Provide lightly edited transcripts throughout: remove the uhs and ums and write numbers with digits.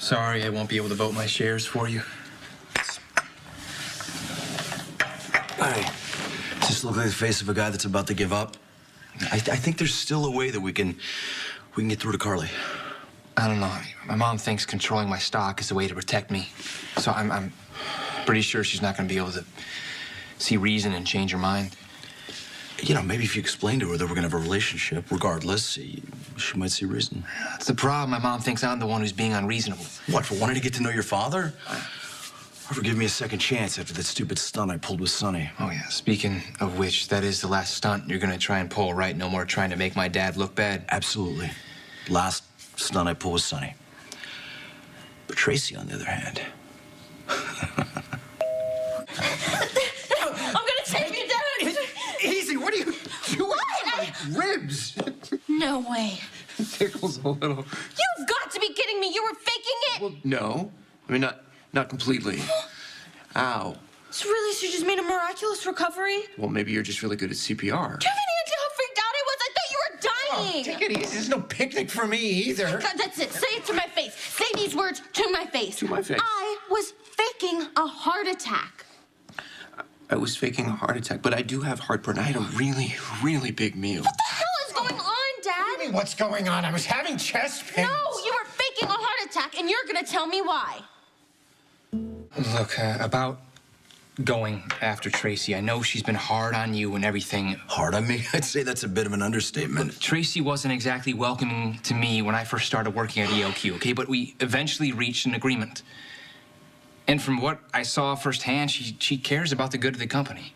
Sorry, I won't be able to vote my shares for you. Hey, does this look like the face of a guy that's about to give up? I think there's still a way that we can get through to Carly. I don't know. My mom thinks controlling my stock is a way to protect me. So I'm pretty sure she's not going to be able to see reason and change her mind. You know, maybe if you explain to her that we're going to have a relationship, regardless, she might see reason. That's the problem. My mom thinks I'm the one who's being unreasonable. What, for wanting to get to know your father? Or for giving me a second chance after that stupid stunt I pulled with Sonny? Oh, yeah. Speaking of which, that is the last stunt you're going to try and pull, right? No more trying to make my dad look bad. Absolutely. Last stunt I pulled with Sonny. But Tracy, on the other hand... Easy, what are you doing? What? Ribs. No way. Tickles a little. You've got to be kidding me. You were faking it. Well, no. I mean, not completely. Ow. So really, she just made a miraculous recovery? Well, maybe you're just really good at CPR. Do you have any idea how freaked out I was? I thought you were dying. Oh, take it easy. There's no picnic for me either. God, that's it. Say it to my face. Say these words to my face. To my face. I was faking a heart attack. I was faking a heart attack, but I do have heartburn. I had a really, really big meal. What the hell is going on, Dad? What's going on? I was having chest pains. No, you were faking a heart attack, and you're gonna tell me why. Look, about going after Tracy, I know she's been hard on you and everything. Hard on me? I'd say that's a bit of an understatement. Look, Tracy wasn't exactly welcoming to me when I first started working at ELQ, okay? But we eventually reached an agreement. And from what I saw firsthand, she cares about the good of the company.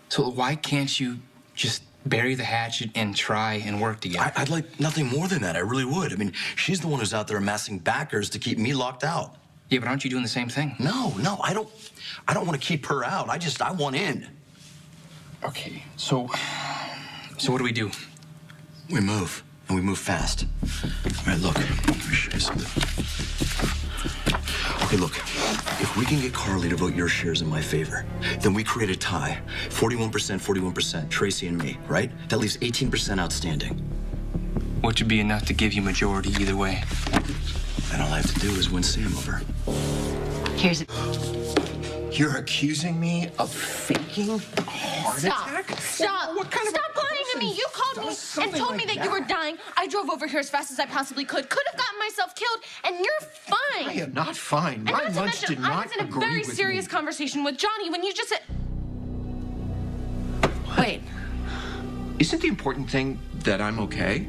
So why can't you just bury the hatchet and try and work together? I'd like nothing more than that. I really would. I mean, she's the one who's out there amassing backers to keep me locked out. Yeah, but aren't you doing the same thing? No, I don't want to keep her out. I want in. Okay, so what do we do? We move, and we move fast. All right, look, let me show you something. Okay, look, if we can get Carly to vote your shares in my favor, then we create a tie. 41%, 41%, Tracy and me, right? That leaves 18% outstanding. Which would be enough to give you majority either way. And all I have to do is win Sam over. Here's it. You're accusing me of faking a heart attack? Stop. What kind of Stop lying to me. You called me and told me that you were dying. I drove over here as fast as I possibly could have gotten myself killed, and you're fine. I am not fine. And My not to lunch mention, did not I was in a agree very with serious me. conversation with Johnny when you just said... Wait. Isn't the important thing that I'm okay?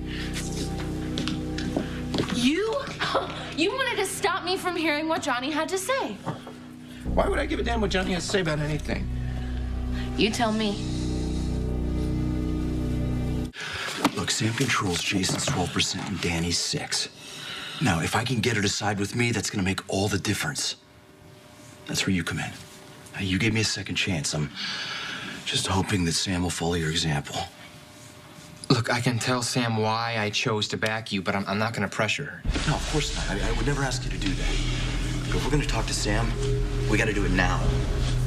You wanted to stop me from hearing what Johnny had to say. Why would I give a damn what Johnny has to say about anything? You tell me. Look, Sam controls Jason's 12% and Danny's 6%. Now, if I can get her to side with me, that's going to make all the difference. That's where you come in. Now, you gave me a second chance. I'm just hoping that Sam will follow your example. Look, I can tell Sam why I chose to back you, but I'm not going to pressure her. No, of course not. I would never ask you to do that. But if we're going to talk to Sam, we got to do it now.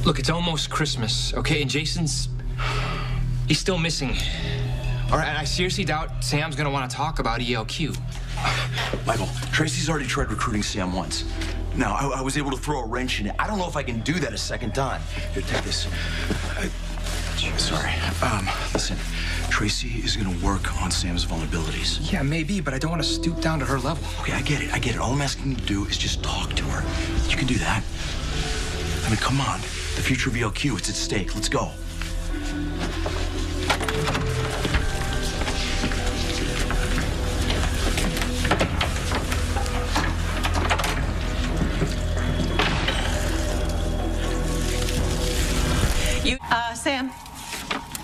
Look, it's almost Christmas, okay? And he's still missing. All right, and I seriously doubt Sam's going to want to talk about ELQ. Michael, Tracy's already tried recruiting Sam once. Now, I was able to throw a wrench in it. I don't know if I can do that a second time. Here, take this. Sorry. Listen, Tracy is going to work on Sam's vulnerabilities. Yeah, maybe, but I don't want to stoop down to her level. Okay, I get it. All I'm asking you to do is just talk to her. You can do that. I mean, come on. The future of ELQ, it's at stake. Let's go.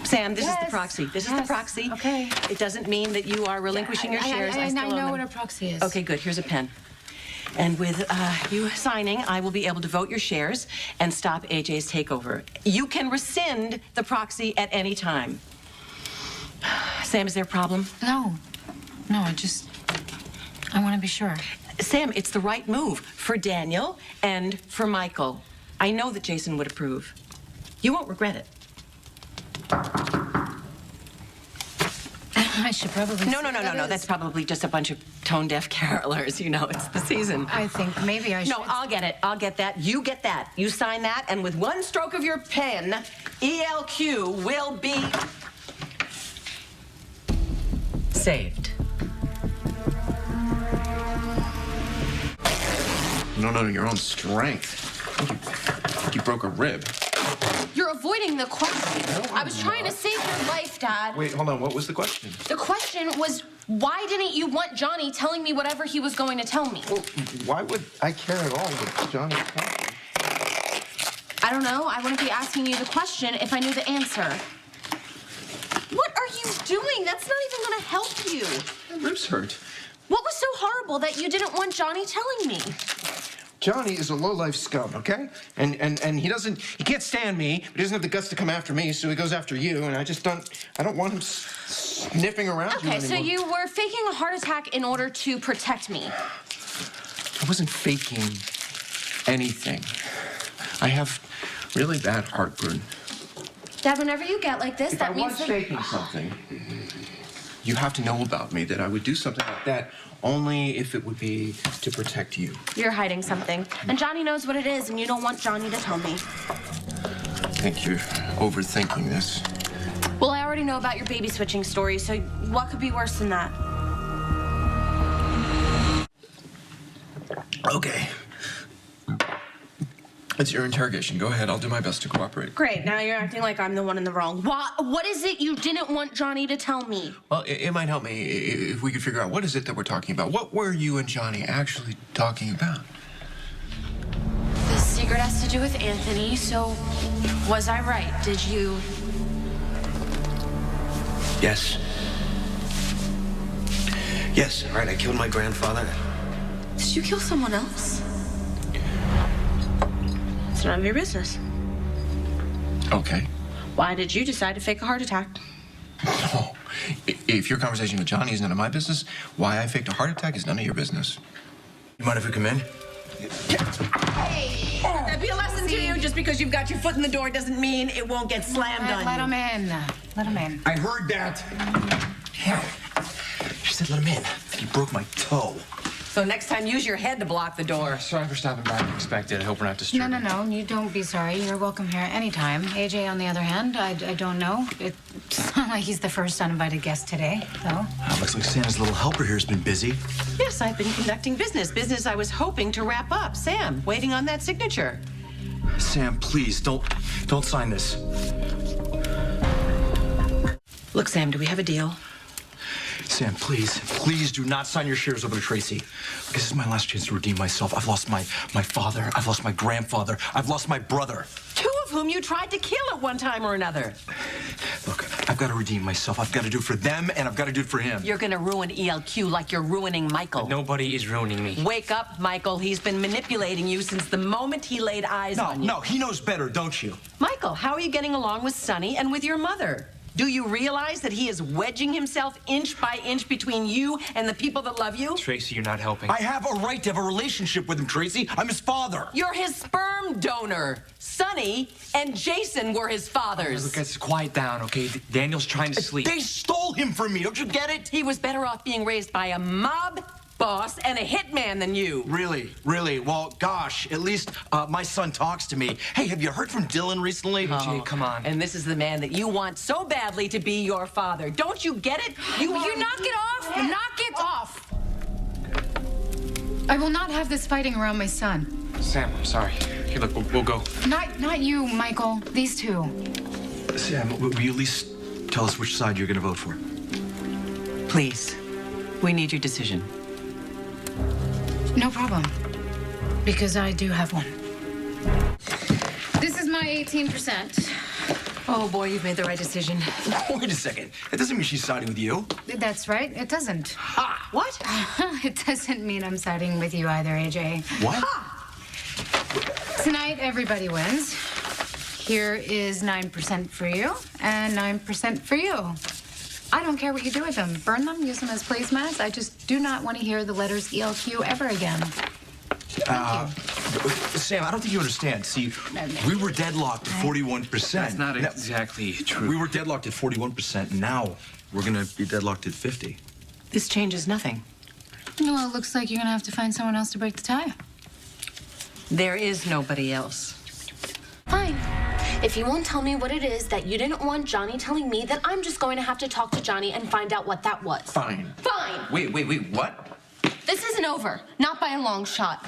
Sam, this is the proxy. This is the proxy. Okay. It doesn't mean that you are relinquishing your shares. I know what a proxy is. Okay, good. Here's a pen. And with you signing, I will be able to vote your shares and stop AJ's takeover. You can rescind the proxy at any time. Sam, is there a problem? No, I want to be sure. Sam, it's the right move for Daniel and for Michael. I know that Jason would approve. You won't regret it. I should probably. No. That's probably just a bunch of tone-deaf carolers. You know, it's the season. I think maybe I should. No, I'll get it. I'll get that. You get that. You sign that, and with one stroke of your pen, ELQ will be saved. You don't know your own strength. I think you broke a rib. You're avoiding the question. I was trying to save your life, Dad. Wait, hold on. What was the question? The question was, why didn't you want Johnny telling me whatever he was going to tell me? Well, why would I care at all what Johnny told me? I don't know. I wouldn't be asking you the question if I knew the answer. What are you doing? That's not even going to help you. My ribs hurt. What was so horrible that you didn't want Johnny telling me? Johnny is a low-life scum, okay? And he can't stand me, but he doesn't have the guts to come after me, so he goes after you, and I don't want him sniffing around you Okay, anymore. so you were faking a heart attack in order to protect me. I wasn't faking anything. I have really bad heartburn. Dad, whenever you get like this, If that I means was that... faking something, you have to know about me that I would do something like that only if it would be to protect you. You're hiding something. And Johnny knows what it is, and you don't want Johnny to tell me. I think you're overthinking this. Well, I already know about your baby switching story, so what could be worse than that? Okay. It's your interrogation. Go ahead. I'll do my best to cooperate. Great, now you're acting like I'm the one in the wrong. What is it you didn't want Johnny to tell me? Well, it might help me if we could figure out what is it that we're talking about. What were you and Johnny actually talking about? The secret has to do with Anthony, so was I right? Did you... Yes. Yes, all right, I killed my grandfather. Did you kill someone else? It's none of your business. Okay. Why did you decide to fake a heart attack? Oh, if your conversation with Johnny is none of my business, why I faked a heart attack is none of your business. You mind if we come in? Hey, let that be a lesson to you. Just because you've got your foot in the door doesn't mean it won't get slammed on Let you. him in. Let him in. I heard that. She said let him in. I think he broke my toe. So next time, use your head to block the door. Sorry for stopping by unexpected. I hope we're not disturbing. No. You don't be sorry. You're welcome here anytime. AJ, on the other hand, I don't know. It's not like he's the first uninvited guest today, though. Looks like Santa's little helper here has been busy. Yes, I've been conducting business. Business I was hoping to wrap up. Sam, waiting on that signature. Sam, please, don't sign this. Look, Sam, do we have a deal? Sam, please do not sign your shares over to Tracy. This is my last chance to redeem myself. I've lost my father. I've lost my grandfather. I've lost my brother. Two of whom you tried to kill at one time or another. Look, I've got to redeem myself. I've got to do it for them, and I've got to do it for him. You're gonna ruin ELQ like you're ruining Michael. Nobody is ruining me. Wake up, Michael. He's been manipulating you since the moment he laid eyes on you. No, he knows better, don't you? Michael, how are you getting along with Sonny and with your mother? Do you realize that he is wedging himself inch by inch between you and the people that love you? Tracy, you're not helping. I have a right to have a relationship with him, Tracy. I'm his father. You're his sperm donor. Sonny and Jason were his fathers. Look, guys, quiet down, okay? Daniel's trying to sleep. They stole him from me. Don't you get it? He was better off being raised by a mob boss and a hitman than you. Really? Well, gosh, at least my son talks to me. Hey, have you heard from Dylan recently? AJ, come on. And this is the man that you want so badly to be your father. Don't you get it? You knock it off! Knock it off! I will not have this fighting around my son. Sam, I'm sorry. Here, look, we'll go. Not you, Michael. These two. Sam, will you at least tell us which side you're going to vote for? Please, we need your decision. No problem. Because I do have one. This is my 18%. Oh, boy, you've made the right decision. Wait a second. That doesn't mean she's siding with you. That's right. It doesn't. Ah, what? It doesn't mean I'm siding with you either, AJ. What? Tonight, everybody wins. Here is 9% for you and 9% for you. I don't care what you do with them. Burn them, use them as placemats. I just do not want to hear the letters ELQ ever again. Thank you. Sam, I don't think you understand. See, we were deadlocked at 41%. That's not exactly true. We were deadlocked at 41%. Now we're going to be deadlocked at 50. This changes nothing. Well, it looks like you're gonna have to find someone else to break the tie. There is nobody else. Fine. If you won't tell me what it is that you didn't want Johnny telling me, then I'm just going to have to talk to Johnny and find out what that was. Fine. Fine. Wait, what? This isn't over. Not by a long shot.